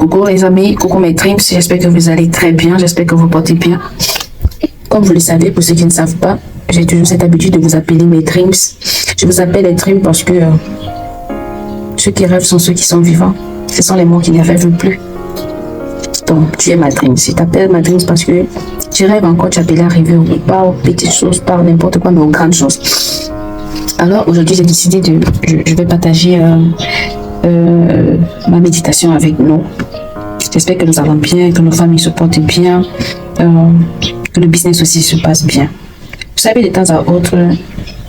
Coucou les amis, coucou mes dreams, j'espère que vous allez très bien, j'espère que vous portez bien. Comme vous le savez, pour ceux qui ne savent pas, j'ai toujours cette habitude de vous appeler mes dreams. Je vous appelle les dreams parce que ceux qui rêvent sont ceux qui sont vivants. Ce sont les mots qui ne rêvent plus. Donc, tu es ma dream. Si tu t'appelles ma dream parce que tu rêves encore, tu appelles arriver pas aux petites choses, pas n'importe quoi, mais aux grandes choses. Alors, aujourd'hui, j'ai décidé je vais partager ma méditation avec nous. J'espère que nous allons bien, que nos familles se portent bien, que le business aussi se passe bien. Vous savez, de temps à autre,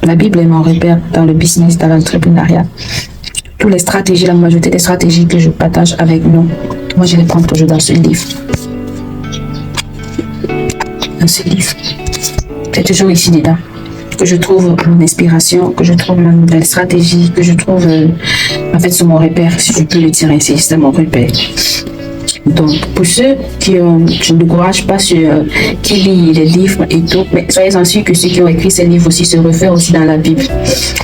la Bible est mon repère dans le business, dans l'entrepreneuriat. Toutes les stratégies, la majorité des stratégies que je partage avec nous, moi je les prends toujours dans ce livre. Dans ce livre. C'est toujours ici dedans que je trouve mon inspiration, que je trouve ma nouvelle stratégie, que je trouve en fait c'est mon repère, si je peux le dire ainsi, c'est mon repère. Donc, pour ceux qui je ne décourage pas sur qui lit les livres et tout, mais soyez en sûr que ceux qui ont écrit ces livres aussi se réfèrent aussi dans la Bible.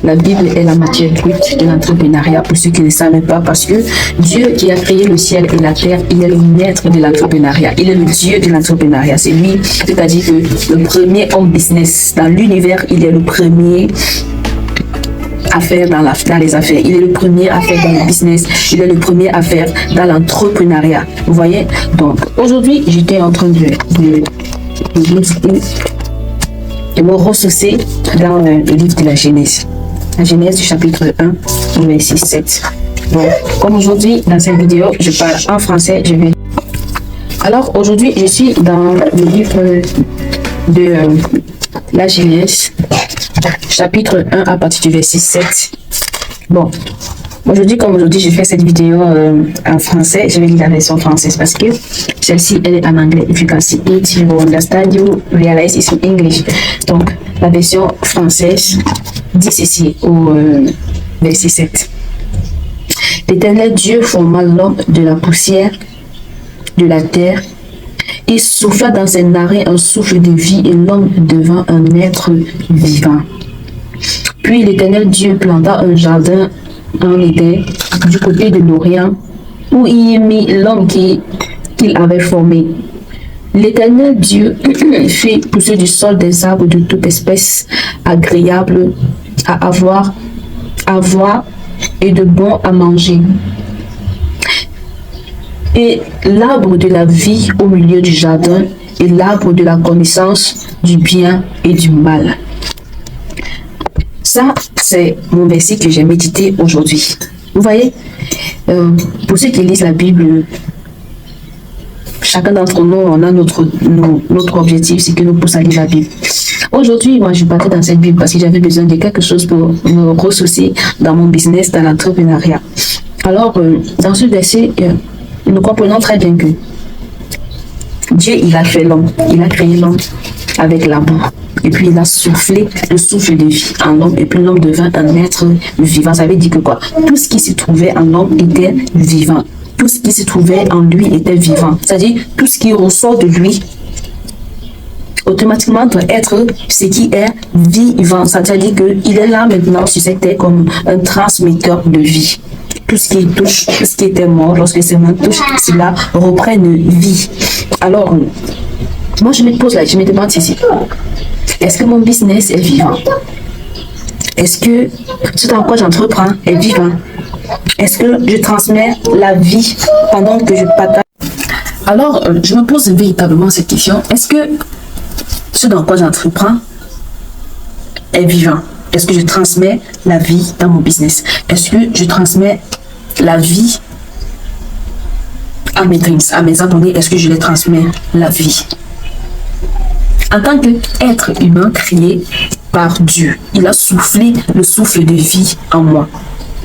La Bible est la matière brute de l'entrepreneuriat, pour ceux qui ne savent pas, parce que Dieu qui a créé le ciel et la terre, il est le maître de l'entrepreneuriat. Il est le Dieu de l'entrepreneuriat. C'est lui, c'est-à-dire que le premier homme business dans l'univers, il est le premier à faire dans les affaires. Il est le premier à faire dans le business. Il est le premier à faire dans l'entrepreneuriat. Vous voyez? Donc, aujourd'hui, j'étais en train de me ressourcer dans le livre de la Genèse. La Genèse du chapitre 1, verset 7. Donc, comme aujourd'hui, dans cette vidéo, je parle en français, je vais... Alors, aujourd'hui, je suis dans le livre de la Genèse, chapitre 1 à partir du verset 7. Bon, aujourd'hui, comme aujourd'hui, je fais cette vidéo en français, je vais lire la version française parce que celle-ci, elle est en anglais. If you can see it, you understand, you realize it's in English. Donc, la version française dit ceci au verset 7. L'Éternel Dieu forma l'homme de la poussière de la terre. Il souffla dans ses narines un souffle de vie et l'homme devint un être vivant. Puis l'Éternel Dieu planta un jardin en Éden du côté de l'Orient où il y mit l'homme qu'il avait formé. L'Éternel Dieu fit pousser du sol des arbres de toute espèce agréables à avoir et de bons à manger. Et l'arbre de la vie au milieu du jardin et l'arbre de la connaissance du bien et du mal. Ça, c'est mon verset que j'ai médité aujourd'hui. Vous voyez, pour ceux qui lisent la Bible, chacun d'entre nous, on a notre objectif, c'est que nous poussons à lire la Bible. Aujourd'hui, moi, je partais dans cette Bible parce que j'avais besoin de quelque chose pour me ressourcer dans mon business, dans l'entrepreneuriat. Alors, dans ce verset, nous comprenons très bien que Dieu, il a fait l'homme, il a créé l'homme avec l'amour. Et puis il a soufflé le souffle de vie en l'homme. Et puis l'homme devint un être vivant. Ça veut dire que quoi? Tout ce qui se trouvait en l'homme était vivant. Tout ce qui se trouvait en lui était vivant. C'est-à-dire tout ce qui ressort de lui automatiquement doit être ce qui est vivant. C'est-à-dire qu'il est là maintenant sur cette terre comme un transmetteur de vie. Tout ce qui touche, tout ce qui était mort, lorsque ces mains touchent, cela reprenne vie. Alors, moi je me demande ici, est-ce que mon business est vivant? Est-ce que ce dans quoi j'entreprends est vivant? Est-ce que je transmets la vie pendant que je partage? Alors, je me pose véritablement cette question. Est-ce que ce dans quoi j'entreprends est vivant? Est-ce que je transmets la vie dans mon business? Est-ce que je transmets la vie à mes dreams, à mes abonnés? Est-ce que je les transmets la vie? En tant qu'être humain créé par Dieu, il a soufflé le souffle de vie en moi.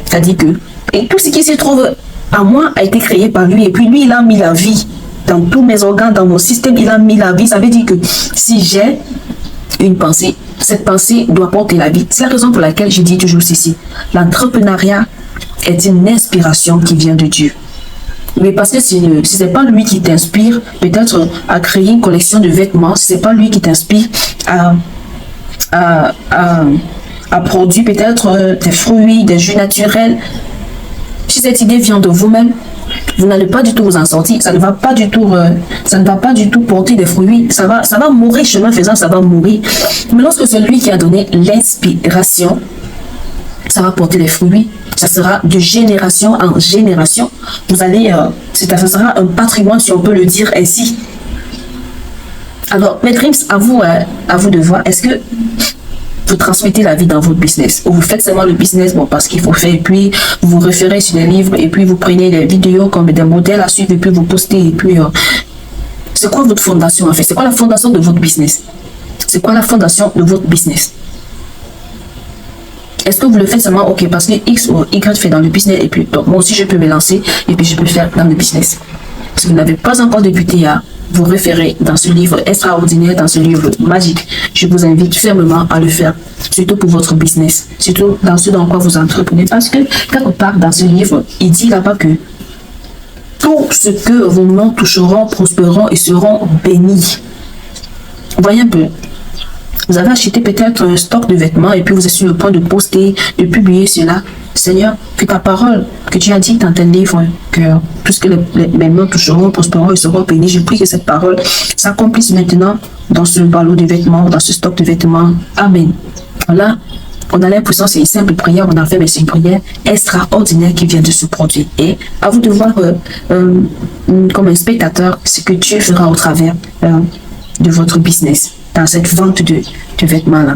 C'est-à-dire que et tout ce qui se trouve en moi a été créé par lui. Et puis lui, il a mis la vie dans tous mes organes, dans mon système. Il a mis la vie. Ça veut dire que si j'ai une pensée, cette pensée doit porter la vie. C'est la raison pour laquelle je dis toujours ceci. L'entrepreneuriat est une inspiration qui vient de Dieu. Mais parce que si ce n'est pas lui qui t'inspire, peut-être à créer une collection de vêtements, si ce n'est pas lui qui t'inspire à produire peut-être des fruits, des jus naturels, si cette idée vient de vous-même, vous n'allez pas du tout vous en sortir, ça ne va pas du tout porter des fruits, ça va mourir, chemin faisant, ça va mourir. Mais lorsque celui qui a donné l'inspiration, ça va porter des fruits, ça sera de génération en génération. Vous allez, ça sera un patrimoine, si on peut le dire ainsi. Alors, mes dreams, à vous de voir, est-ce que vous transmettez la vie dans votre business, ou vous faites seulement le business parce qu'il faut faire, et puis vous vous référez sur des livres, et puis vous prenez des vidéos comme des modèles à suivre, et puis vous postez, et puis c'est quoi votre fondation en fait? C'est quoi la fondation de votre business? C'est quoi la fondation de votre business? Est-ce que vous le faites seulement, ok, parce que X ou Y fait dans le business, et puis donc, moi aussi je peux me lancer, et puis je peux faire dans le business. Si vous n'avez pas encore débuté à vous référer dans ce livre extraordinaire, dans ce livre magique, je vous invite fermement à le faire, surtout pour votre business, surtout dans ce dans quoi vous entreprenez, parce que quelque part dans ce livre, il dit là-bas que tout ce que vos mains toucheront prospéreront et seront bénis. Voyez un peu. Vous avez acheté peut-être un stock de vêtements et puis vous êtes sur le point de poster, de publier cela. Seigneur, que ta parole, que tu as dit dans tes livres, que puisque les mains toucheront, prospéreront et seront bénis, je prie que cette parole s'accomplisse maintenant dans ce ballot de vêtements, dans ce stock de vêtements. Amen. Voilà. On a l'impression c'est une simple prière, on a fait, mais c'est une prière extraordinaire qui vient de se produire. Et à vous de voir comme un spectateur ce que Dieu fera au travers de votre business, dans cette vente de vêtements-là.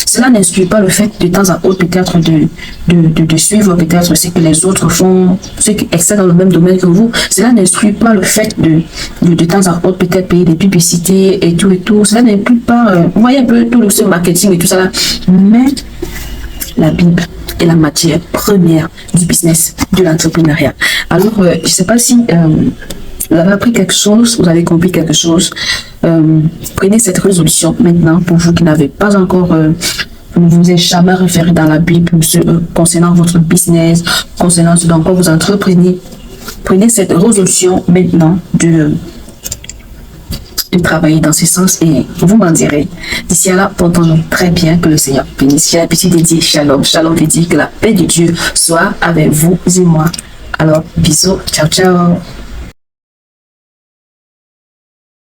Cela n'exclut pas le fait de temps à autre peut-être de suivre peut-être ce que les autres font, ceux qui excellent dans le même domaine que vous. Cela n'exclut pas le fait de temps à autre peut-être payer des publicités et tout. Cela n'inclut pas, vous voyez un peu tout le marketing et tout ça là. Mais la Bible est la matière première du business, de l'entrepreneuriat. Alors, je ne sais pas si vous avez appris quelque chose, vous avez compris quelque chose. Prenez cette résolution maintenant pour vous qui n'avez pas encore, vous ne vous êtes jamais référé dans la Bible concernant votre business, concernant ce dans quoi vous entreprenez. Prenez cette résolution maintenant de travailler dans ce sens et vous m'en direz. D'ici à là, portons-nous très bien, que le Seigneur bénisse. J'ai l'habitude de dire shalom. Shalom veut dire que la paix de Dieu soit avec vous et moi. Alors, bisous, ciao, ciao.